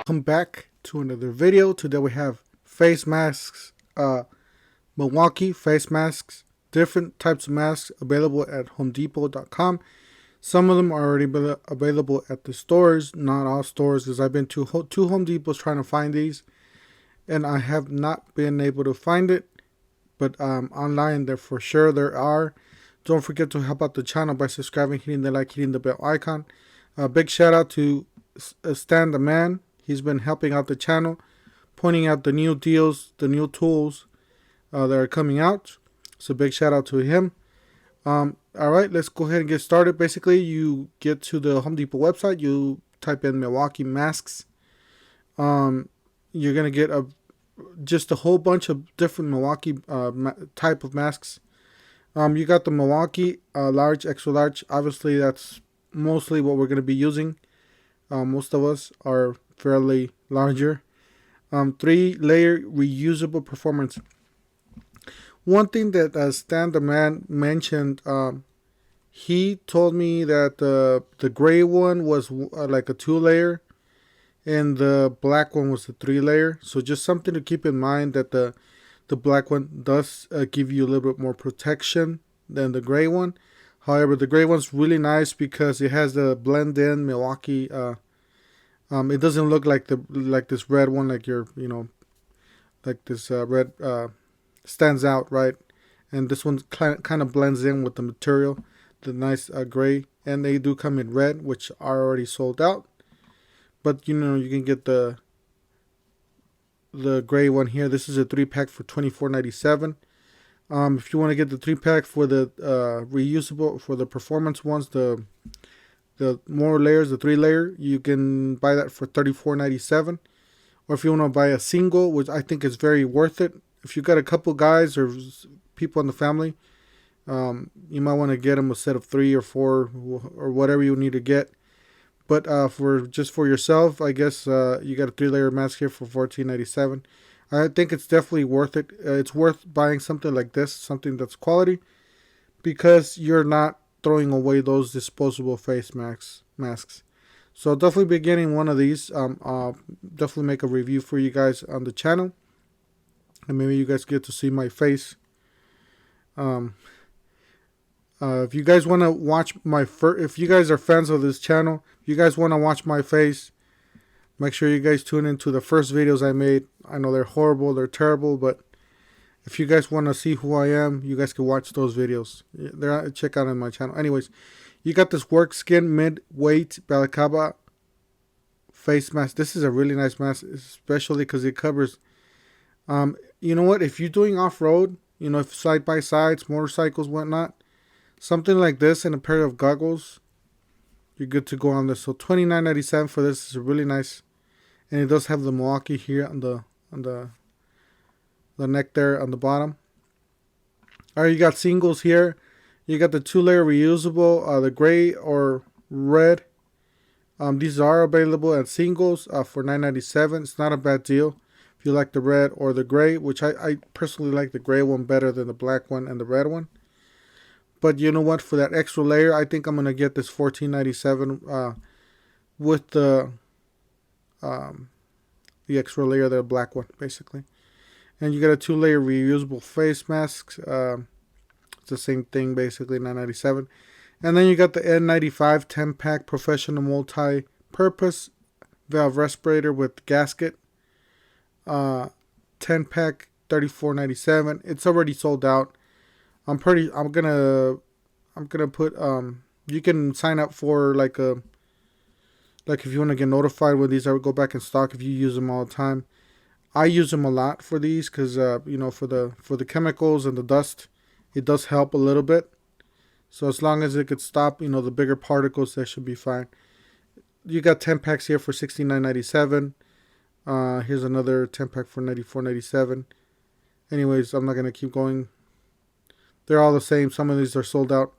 Welcome back to another video. Today we have face masks, Milwaukee face masks, different types of masks available at homedepot.com. Some of them are already available at the stores, not all stores, because I've been to two Home Depots trying to find these, and I have not been able to find it. But online, there for sure there are. Don't forget to help out the channel by subscribing, hitting the like, hitting the bell icon. Big shout out to Stan the Man. He's been helping out the channel, pointing out the new deals, the new tools that are coming out. So big shout out to him. Alright, let's go ahead and get started. Basically, you get to the Home Depot website, you type in Milwaukee masks. You're going to get just a whole bunch of different Milwaukee type of masks. You got the Milwaukee large, extra large. Obviously, that's mostly what we're going to be using. Most of us are fairly larger. 3-layer reusable performance. One thing that Stan the Man mentioned, he told me that the gray one was like a 2-layer, and the black one was a 3-layer. So just something to keep in mind, that the black one does give you a little bit more protection than the gray one. However, the gray one's really nice because it has the blend-in Milwaukee. It doesn't look like this red one, like like this red stands out, right? And this one kind of blends in with the material, the nice gray. And they do come in red, which are already sold out. But you can get the gray one here. This is a 3-pack for $24.97. If you want to get the 3-pack for the reusable, for the performance ones, the more layers, the 3-layer, you can buy that for $34.97. Or if you want to buy a single, which I think is very worth it, if you got a couple guys or people in the family, you might want to get them a set of 3 or 4 or whatever you need to get. But for yourself, I guess you got a 3-layer mask here for $14.97. I think it's definitely worth it. It's worth buying something like this, something that's quality, because you're not throwing away those disposable face masks. So definitely be getting one of these. I'll definitely make a review for you guys on the channel, and maybe you guys get to see my face. If you guys want to watch if you guys are fans of this channel, if you guys want to watch my face, make sure you guys tune into the first videos I made. I know they're horrible, they're terrible, but if you guys want to see who I am, you guys can watch those videos. Check out on my channel. Anyways, you got this work skin mid-weight balaclava face mask. This is a really nice mask, especially because it covers. You know what? If you're doing off-road, if side-by-sides, motorcycles, whatnot, something like this and a pair of goggles, you're good to go on this. So $29.97 for this is really nice, and it does have the Milwaukee here on the neck there on the bottom. All right, you got singles here. You got the 2-layer reusable, the gray or red. These are available at singles for $9.97. It's not a bad deal if you like the red or the gray, which I personally like the gray one better than the black one and the red one. But you know what? For that extra layer, I think I'm going to get this $14.97 with the extra layer, the black one, basically. And you got a 2-layer reusable face mask. It's the same thing, basically, $9.97. And then you got the N95 10-pack professional multi-purpose valve respirator with gasket. 10-pack, $34.97. It's already sold out. I'm gonna put you can sign up for like if you want to get notified when these go back in stock, if you use them all the time. I use them a lot for these because for the chemicals and the dust, it does help a little bit. So as long as it could stop the bigger particles, that should be fine. You got 10 packs here for $69.97. Here's another 10-pack for $94.97. Anyways, I'm not gonna keep going. They're all the same. Some of these are sold out.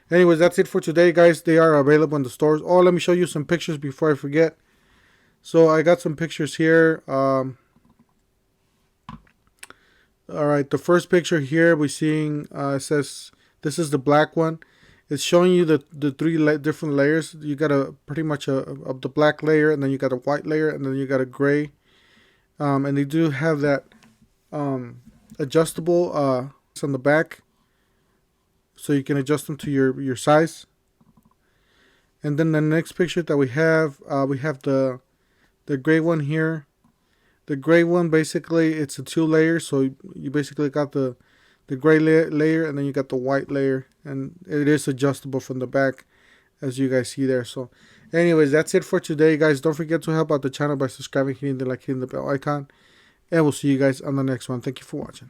Anyways, that's it for today, guys. They are available in the stores. Oh, let me show you some pictures before I forget. So I got some pictures here. All right, the first picture here we're seeing, it says this is the black one. it's showing you the three different layers. You got a pretty much of the black layer, and then you got a white layer, and then you got a gray. And they do have that adjustable on the back, so you can adjust them to your size. And then the next picture that we have the gray one here. The gray one, basically it's a 2 layer, so you basically got the gray layer, and then you got the white layer, and it is adjustable from the back, as you guys see there. So anyways, that's it for today, guys. Don't forget to help out the channel by subscribing, hitting the like, hitting the bell icon, and we'll see you guys on the next one. Thank you for watching.